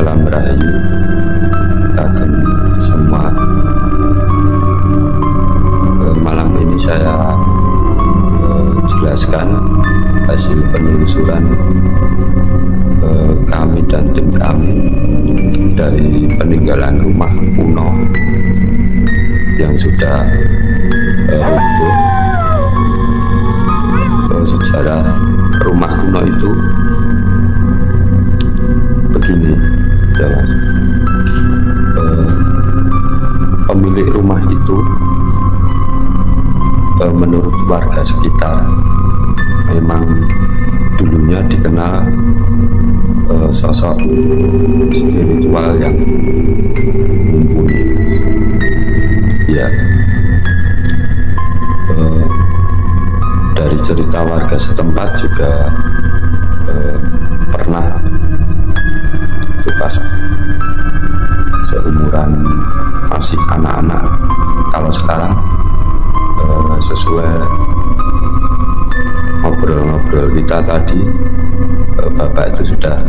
Salam Rahayu kagem semua. Malam ini saya jelaskan hasil penelusuran kami dan tim kami dari peninggalan rumah kuno yang sudah runtuh. Sejarah rumah kuno itu begini ya Mas. Pemilik rumah itu menurut warga sekitar memang dulunya dikenal sosok spiritual yang mumpuni ya. Dari cerita warga setempat juga pernah itu pas seumuran masih anak-anak. Kalau sekarang sesuai ngobrol-ngobrol kita tadi, bapak itu sudah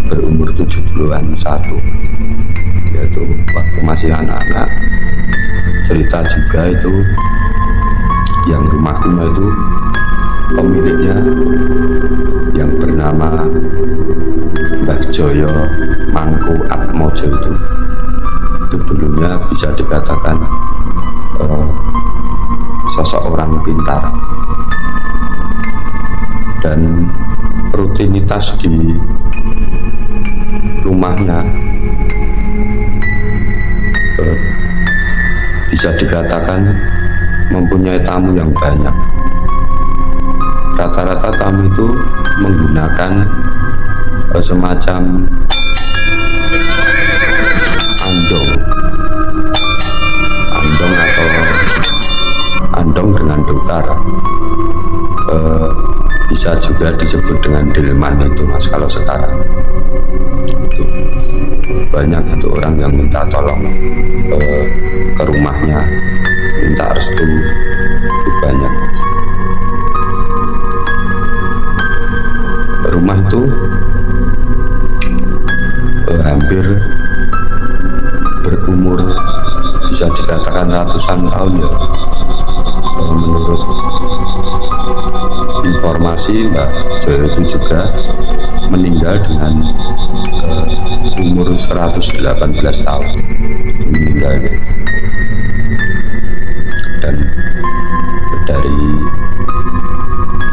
berumur 70-an satu, yaitu waktu masih anak-anak. Cerita juga itu yang rumah kuno itu pemiliknya yang bernama Mbah Joyo Mangku Atmojo itu dulunya bisa dikatakan sosok orang pintar, dan rutinitas di rumahnya bisa dikatakan mempunyai tamu yang banyak. Rata-rata tamu itu menggunakan semacam andong dengan dokar, bisa juga disebut dengan delman itu Mas. Kalau sekarang itu banyak itu orang yang minta tolong ke rumahnya, minta restu, itu banyak. Rumah itu hampir berumur bisa dikatakan ratusan tahun ya. Menurut informasi Mbak Joyo itu juga meninggal dengan umur 118 tahun meninggalnya. Dan dari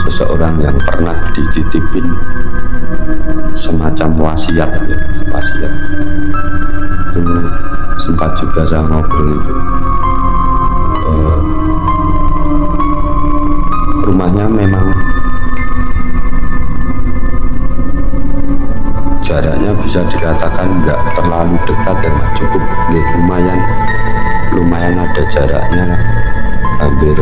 seseorang yang pernah dititipin semacam wasiat ya, wasiat itu sempat juga saya ngobrol itu. Rumahnya memang jaraknya bisa dikatakan nggak terlalu dekat ya Mas, cukup ya, lumayan ada jaraknya hampir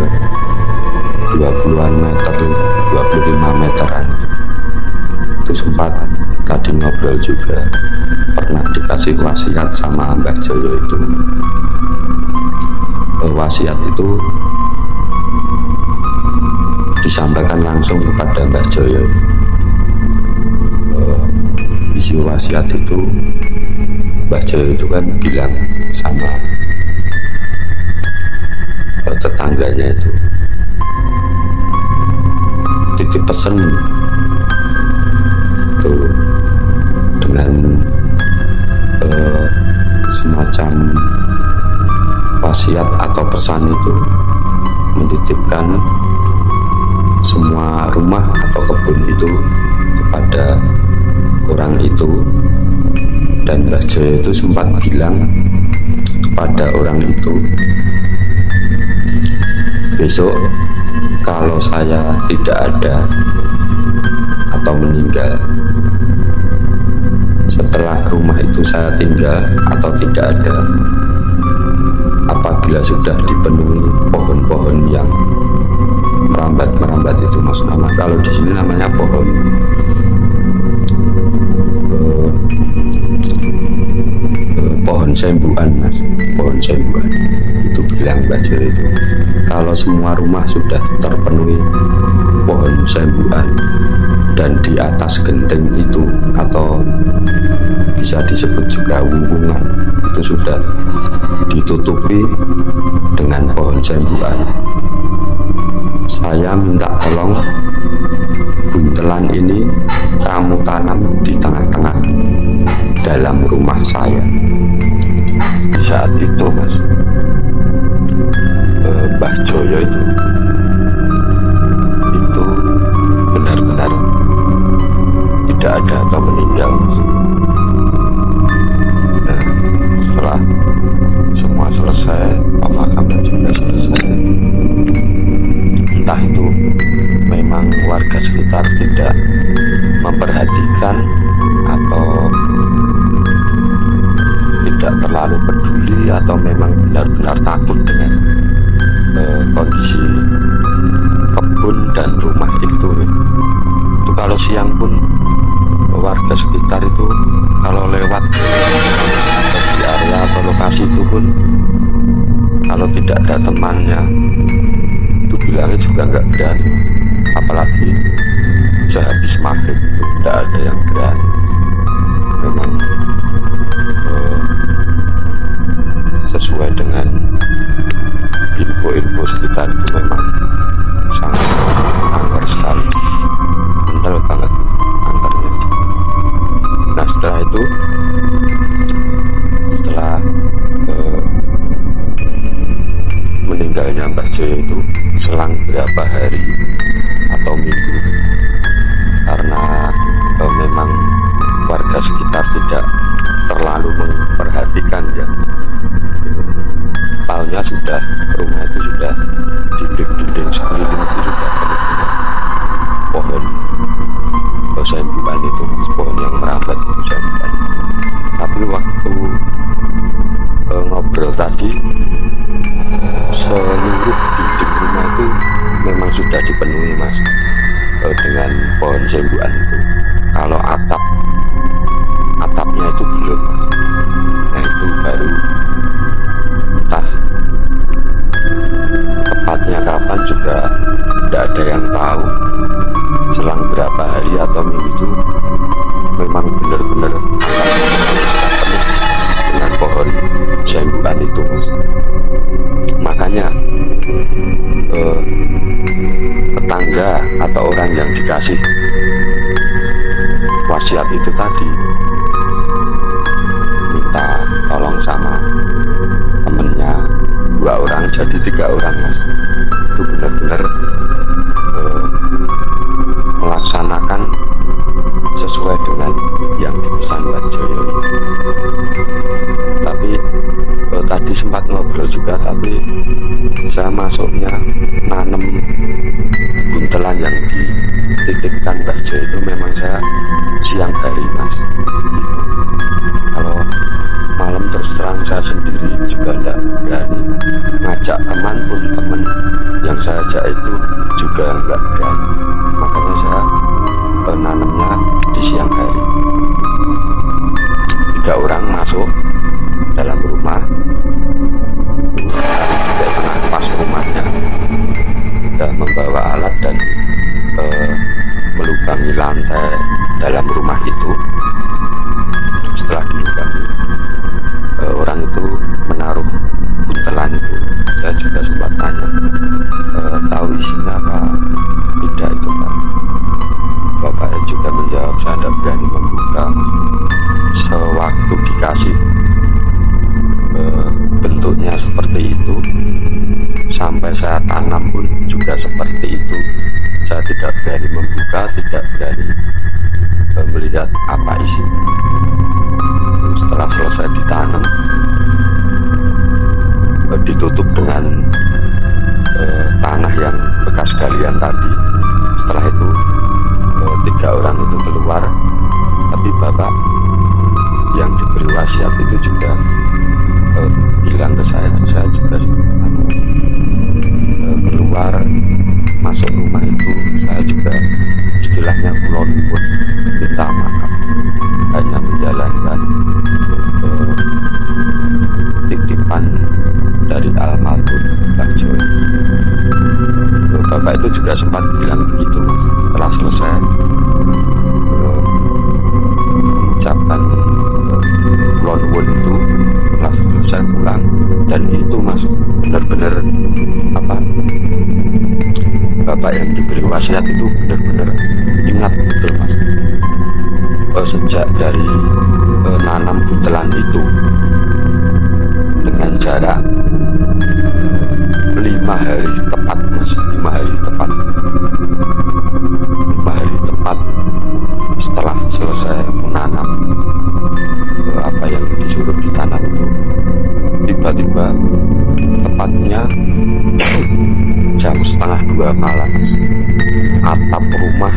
20-an meter, 25 meteran. Itu sempat tadi ngobrol juga, pernah dikasih wasiat sama Mbah Joyo itu. Wasiat itu disampaikan langsung kepada Mbah Joyo. Isi wasiat itu Mbah Joyo itu kan bilang sama tetangganya itu, titip pesen itu dengan semacam wasiat atau pesan itu, menitipkan semua rumah atau kebun itu kepada orang itu. Dan Mbah Joyo itu sempat bilang kepada orang itu, besok kalau saya tidak ada atau meninggal, setelah rumah itu saya tinggal atau tidak ada, apabila sudah dipenuhi pohon-pohon yang merambat itu Mas, nama kalau di sini namanya pohon sembuhan Mas, pohon sembuhan itu bilang Mbah Joyo itu, kalau semua rumah sudah terpenuhi pohon sembuhan dan di atas genteng itu atau bisa disebut juga wuwungan, itu sudah ditutupi dengan pohon sembuhan. Saya minta tolong buntelan ini kamu tanam di tengah-tengah dalam rumah saya. Saat itu Mas, Mbah Joyo itu benar-benar tidak ada atau meninggal. Nah, setelah semua selesai, pemakaman juga selesai, entah itu memang warga sekitar tidak memperhatikan atau tidak terlalu peduli, atau memang benar-benar takut dengan kondisi kebun dan rumah itu. Kalau siang pun warga sekitar itu kalau lewat di area atau lokasi itu pun, kalau tidak ada temannya itu bilangnya juga nggak berani. Apalagi sudah habis maghrib itu tidak ada yang berani. Memang sesuai dengan info-info sekitar itu memang sangat angker sekali, kental banget angkernya. Nah, setelah itu, setelah meninggalnya Mbah Joyo itu selang berapa hari atau minggu, karena memang warga sekitar tidak terlalu memperhatikan ya, palnya sudah, rumah itu sudah dinding-dinding sekeliling itu sudah penuh pohon sembuhan itu, pohon yang merambat itu sembuhan. Tapi waktu ngobrol tadi, seluruh dinding rumah itu memang sudah dipenuhi Mas, dengan pohon sembuhan itu. Kalau atapnya itu belum Mas. Nah, itu baru entah tepatnya kapan juga tidak ada yang tahu. Selang berapa hari atau minggu itu memang benar-benar penuh dengan pohon sembuhan itu Mas. Makanya tetangga atau orang yang dikasih wasiat itu tadi minta tolong sama temennya 2 orang jadi 3 orang Mas, itu benar-benar melaksanakan sesuai dengan yang dipesan Mbah Joyo. Tapi tadi sempat ngobrol juga, tapi saya masuknya nanam buntelan yang dititipkan Mbah Joyo itu memang saya siang hari Mas. Kalau malam terus terang saya sendiri juga tidak berani ngajak teman pun, teman yang saya ajak itu juga nggak berani. Makanya saya nanamnya di siang hari. 3 orang masuk dalam rumah, dari tengah pas rumahnya sudah membawa alat dan melubangi lantai dalam rumah itu. Setelah dilubangi, orang itu menaruh buntelan itu. Saya juga sempat tanya, tahu isinya apa tidak itu Pak. Bapak juga menjawab, saya tidak berani membuka. Sewaktu dikasih bentuknya seperti itu, sampai saya tanam pun juga seperti itu. Saya tidak berani membuka, tidak berani melihat apa isinya. Setelah selesai ditanam, ditutup dengan tanah yang bekas galian tadi. Setelah itu 3 orang itu keluar, tapi bapak yang diberi wasiat itu juga bilang ke saya juga keluar masuk rumah itu, saya juga istilahnya kulon pun minta maaf, hanya menjalankan titipan dari almarhum Mbah Joyo. Bapak itu juga sempat bilang begitu setelah selesai mengucapkan nuwun itu setelah selesai pulang. Dan itu mas benar-benar apa, bapak yang diberi wasiat itu benar-benar ingat betul mas. Sejak dari nanam butelan itu dengan jarak 5 hari tepat mas, 5 hari tepat setelah selesai menanam apa yang disuruh ditanam itu, tiba-tiba tepatnya jam 1:30 malam atap rumah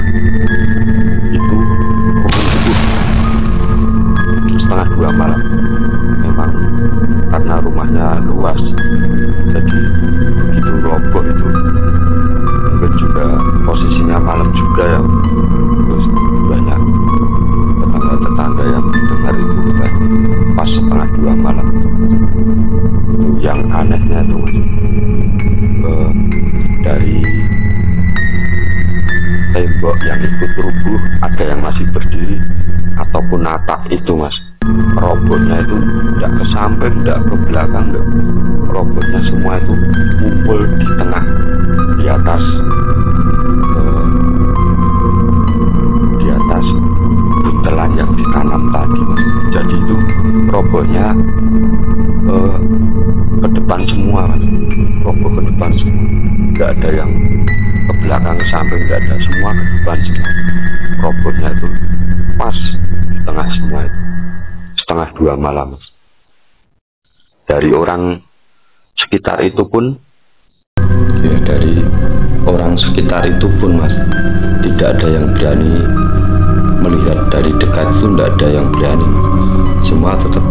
itu runtuh. 1:30 malam, memang karena rumahnya luas jadi begitu roboh itu. Mungkin juga posisinya malam juga ya, terus banyak tetangga-tetangga yang mendengar itu kan pas 1:30 malam. Itu yang anehnya tuh mas, dari tembok yang ikut rubuh ada yang masih berdiri, ataupun atap itu mas, robohnya itu tidak ke samping, tidak ke belakang, enggak. Robohnya semua itu ngumpul di tengah, di atas buntelan yang ditanam tadi mas. Jadi itu robohnya ke depan semua mas, roboh ke depan semua, nggak ada yang ke belakang ke samping, nggak ada, semua ke depan semua. Robohnya itu pas di tengah semua itu 1:30 malam. Dari orang sekitar itu pun ya, dari orang sekitar itu pun mas, tidak ada yang berani melihat dari dekat, itu tidak ada yang berani, semua tetap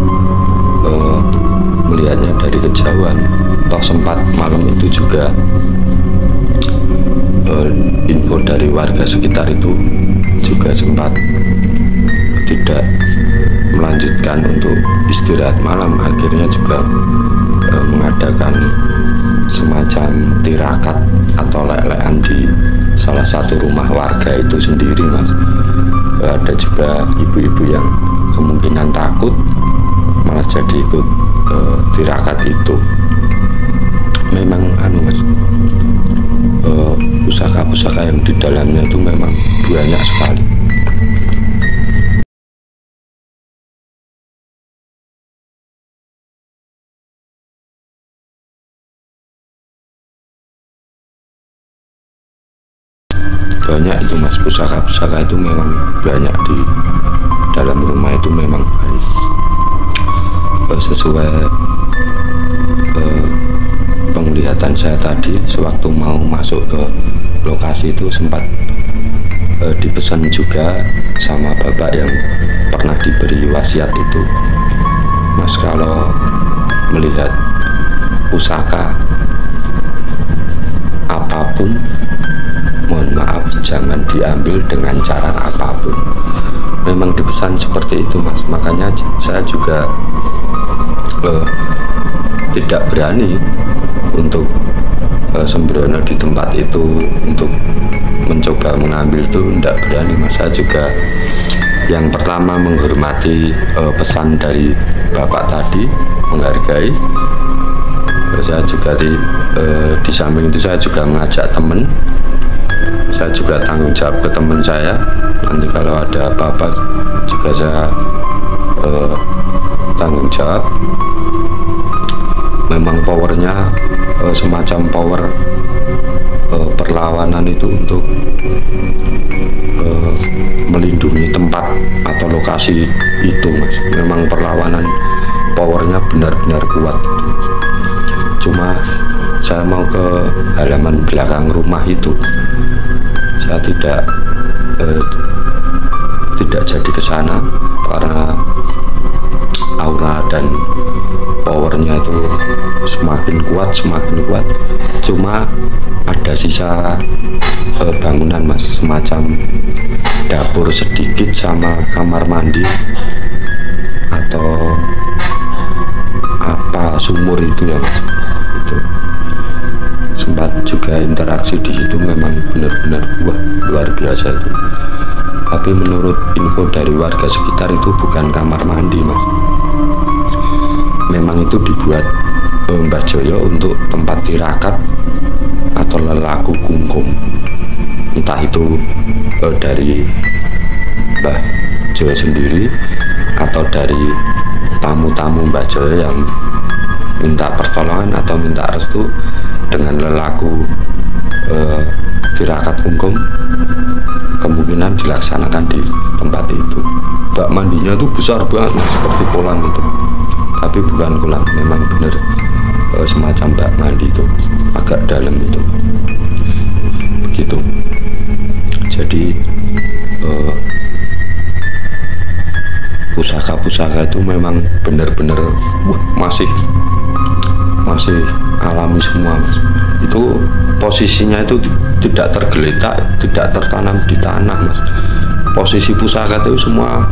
melihatnya dari kejauhan. Toh sempat malam itu juga info dari warga sekitar itu juga sempat tidak melanjutkan untuk istirahat malam, akhirnya juga mengadakan semacam tirakat atau lelehan di salah satu rumah warga itu sendiri mas. Ada juga ibu-ibu yang kemungkinan takut malah jadi ikut tirakat itu. Memang anu mas, pusaka-pusaka yang di dalamnya itu memang banyak sekali. Banyak itu mas, pusaka-pusaka itu memang banyak di dalam rumah itu, memang banyak. Sesuai penglihatan saya tadi sewaktu mau masuk ke lokasi itu, sempat dipesan juga sama bapak yang pernah diberi wasiat itu, mas, kalau melihat pusaka apapun, mohon maaf, jangan diambil dengan cara apapun. Memang dipesan seperti itu mas. Makanya saya juga tidak berani untuk sembrono di tempat itu, untuk mencoba mengambil itu tidak berani mas. Saya juga yang pertama menghormati pesan dari bapak tadi, menghargai. Saya juga di samping itu saya juga mengajak teman, saya juga tanggung jawab ke teman saya. Nanti kalau ada apa-apa juga saya tanggung jawab. Memang powernya semacam power perlawanan itu untuk melindungi tempat atau lokasi itu mas. Memang perlawanan powernya benar-benar kuat. Cuma saya mau ke halaman belakang rumah itu, saya tidak jadi ke sana karena aura dan powernya itu semakin kuat. Cuma ada sisa bangunan mas, semacam dapur sedikit sama kamar mandi atau apa sumur itu ya mas. Itu sempat juga interaksi di situ, memang benar-benar luar biasa itu. Tapi menurut info dari warga sekitar itu bukan kamar mandi mas, memang itu dibuat Mbah Joyo untuk tempat tirakat atau lelaku kungkum, entah itu dari Mbah Joyo sendiri atau dari tamu-tamu Mbah Joyo yang minta pertolongan atau minta restu dengan lelaku tirakat kungkum, kemungkinan dilaksanakan di tempat itu. Bak mandinya tuh besar banget mas, seperti kolam itu, tapi bukan kolam, memang bener semacam bak mandi itu, agak dalam itu begitu. Jadi pusaka-pusaka itu memang benar-benar masih alami semua mas. Itu posisinya itu tidak tergeletak, tidak tertanam di tanah mas. Posisi pusaka itu semua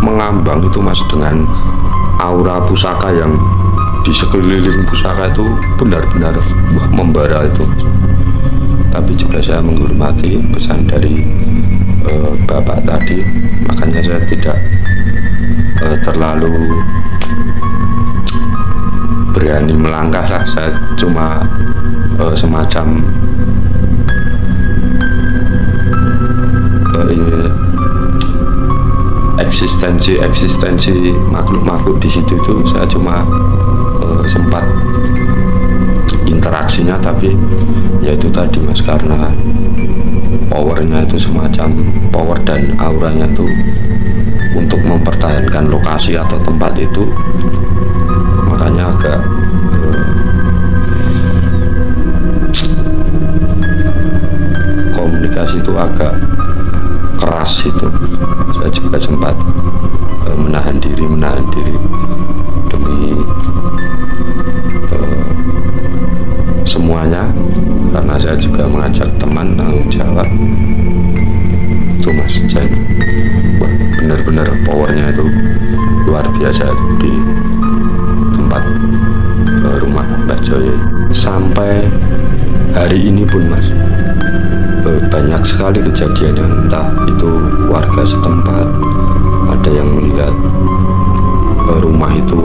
mengambang itu mas, dengan aura pusaka yang di sekeliling pusaka itu benar-benar membara itu mas. Tapi juga saya menghormati pesan dari bapak tadi, makanya saya tidak terlalu berani melangkah lah. Saya cuma semacam eksistensi makhluk-makhluk di situ itu saya cuma sempat interaksinya, tapi ya itu tadi mas, karena powernya itu semacam power dan auranya itu untuk mempertahankan lokasi atau tempat itu, makanya agak komunikasi itu agak keras itu. Saya juga sempat menahan diri demi semuanya, karena saya juga mengajak teman tanggung jawab itu mas. Jadi benar-benar powernya itu luar biasa itu di tempat rumah Mbah Joyo. Sampai hari ini pun mas, banyak sekali kejadian yang entah itu warga setempat ada yang melihat rumah itu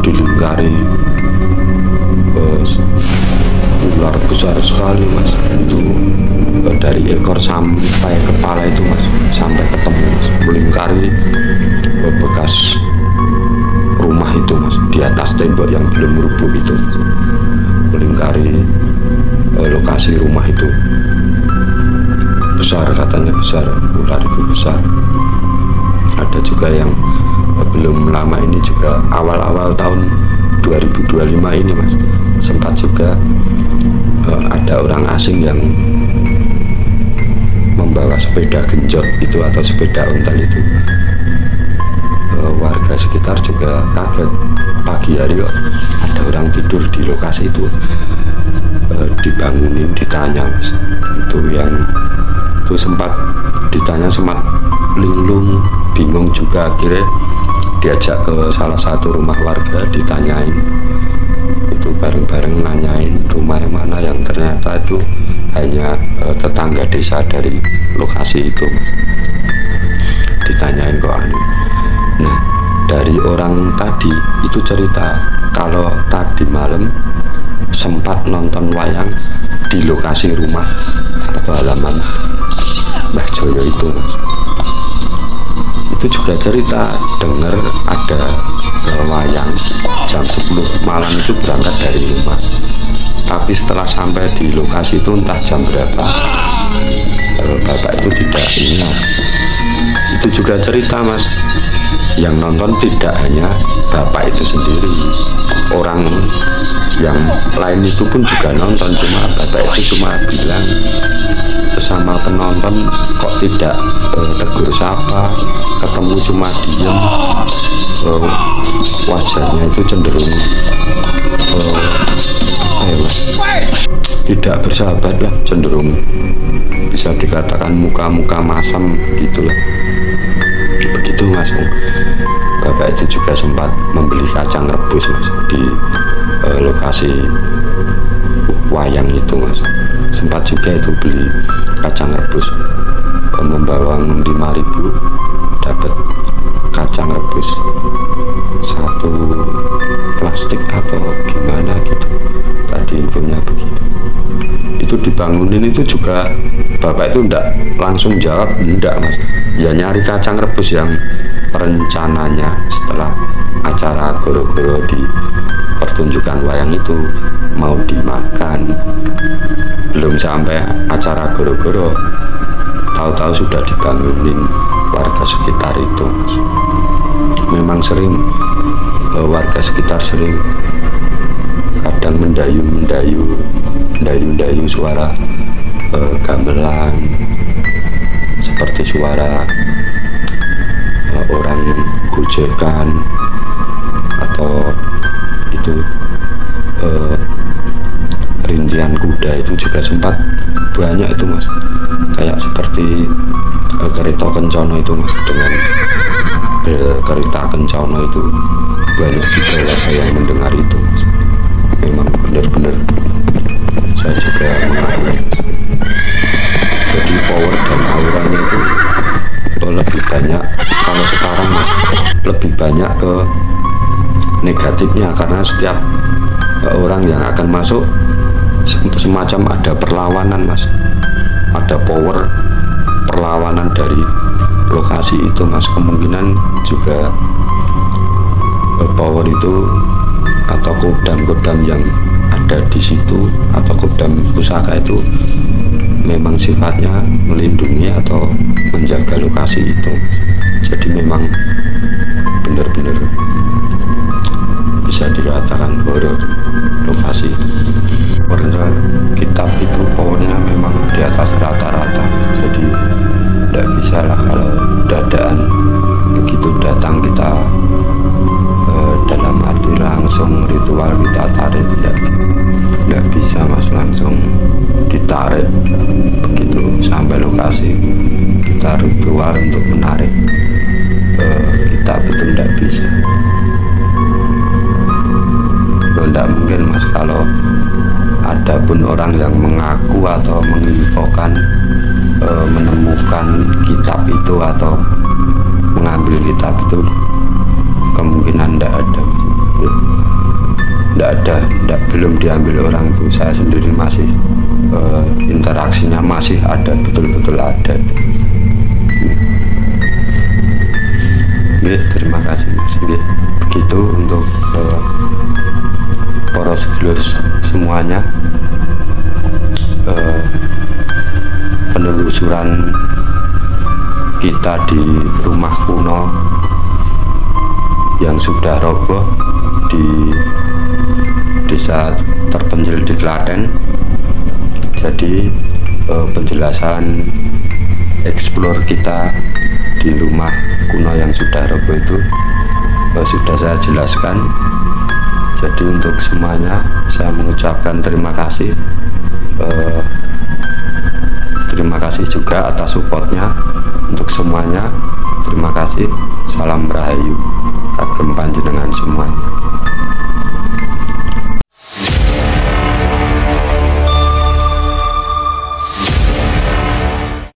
dilingkari ular besar sekali mas. Itu dari ekor sampai kepala itu mas, sampai ketemu mas, melingkari bekas rumah itu mas, di atas tembok yang belum rubuh itu, melingkari lokasi rumah itu. Besar katanya, besar, ular itu besar. Ada juga yang belum lama ini juga, awal-awal tahun 2025 ini mas, sempat juga ada orang asing yang membawa sepeda genjot itu atau sepeda ontel itu. Warga sekitar juga kaget, pagi hari kok ada orang tidur di lokasi itu. Dibangunin, ditanya mas, itu yang itu sempat ditanya, sempat linglung, bingung juga, akhirnya diajak ke salah satu rumah warga, ditanyain itu, bareng-bareng nanyain rumah yang mana, yang ternyata itu hanya tetangga desa dari lokasi itu mas. Ditanyain kok anu. Nah dari orang tadi itu cerita kalau tadi malam sempat nonton wayang di lokasi rumah atau halaman Mbah Joyo itu mas. Itu juga cerita dengar ada wayang jam 10 malam itu berangkat dari rumah, tapi setelah sampai di lokasi itu entah jam berapa, bapak itu tidak ingat. Itu juga cerita mas, yang nonton tidak hanya bapak itu sendiri, orang yang lain itu pun juga nonton, cuma bapak itu cuma bilang sama penonton kok tidak tegur sapa, ketemu cuma diem, wajahnya itu cenderung tidak bersahabat lah, cenderung bisa dikatakan muka-muka masam gitulah. Begitu mas. Bapak itu juga sempat membeli kacang rebus mas di lokasi wayang itu mas. Sempat juga itu beli kacang rebus, bawang 5.000 dapat kacang rebus 1 plastik atau gimana gitu, tadi infonya begitu. Itu dibangunin itu juga bapak itu enggak langsung jawab, enggak mas, ya nyari kacang rebus yang rencananya setelah acara goro-goro di pertunjukan wayang itu mau dimakan. Belum sampai acara goro-goro tahu-tahu sudah dibangunin warga sekitar itu. Memang sering warga sekitar sering kadang mendayu suara gamelan, seperti suara orang gojekan atau itu rintian kuda itu juga sempat banyak itu mas, kayak seperti kereta kencono itu mas, dengan bel kereta kencono itu banyak juga warga yang mendengar itu mas. Memang benar-benar saya juga mengakui, jadi power dan auranya itu lebih banyak kalau sekarang mas, lebih banyak ke negatifnya, karena setiap orang yang akan masuk semacam ada perlawanan mas, ada power perlawanan dari lokasi itu mas. Kemungkinan juga power itu atau kodam-kodam yang ada di situ atau kodam pusaka itu memang sifatnya melindungi atau menjaga lokasi itu. Jadi memang benar-benar bisa dikatakan horor lokasi itu. Karena kitab itu powernya memang di atas rata-rata, jadi tidak bisa lah kalau dadaan begitu datang kita dalam arti langsung ritual kita tarik, tidak bisa mas, langsung ditarik begitu sampai lokasi kita ritual untuk menarik kitab itu tidak bisa. Tidak mungkin mas kalau ada pun orang yang mengaku atau menginfokan menemukan kitab itu atau mengambil kitab itu, kemungkinan tidak ada, belum diambil orang itu. Saya sendiri masih interaksinya masih ada, betul-betul ada. Terima kasih mas. Begitu untuk para sedulur semuanya, penelusuran kita di rumah kuno yang sudah roboh di desa terpencil di Klaten. Jadi penjelasan explore kita di rumah kuno yang sudah roboh itu sudah saya jelaskan. Jadi untuk semuanya saya mengucapkan terima kasih. Terima kasih juga atas supportnya untuk semuanya. Terima kasih. Salam Rahayu kagem panjenengan semuanya.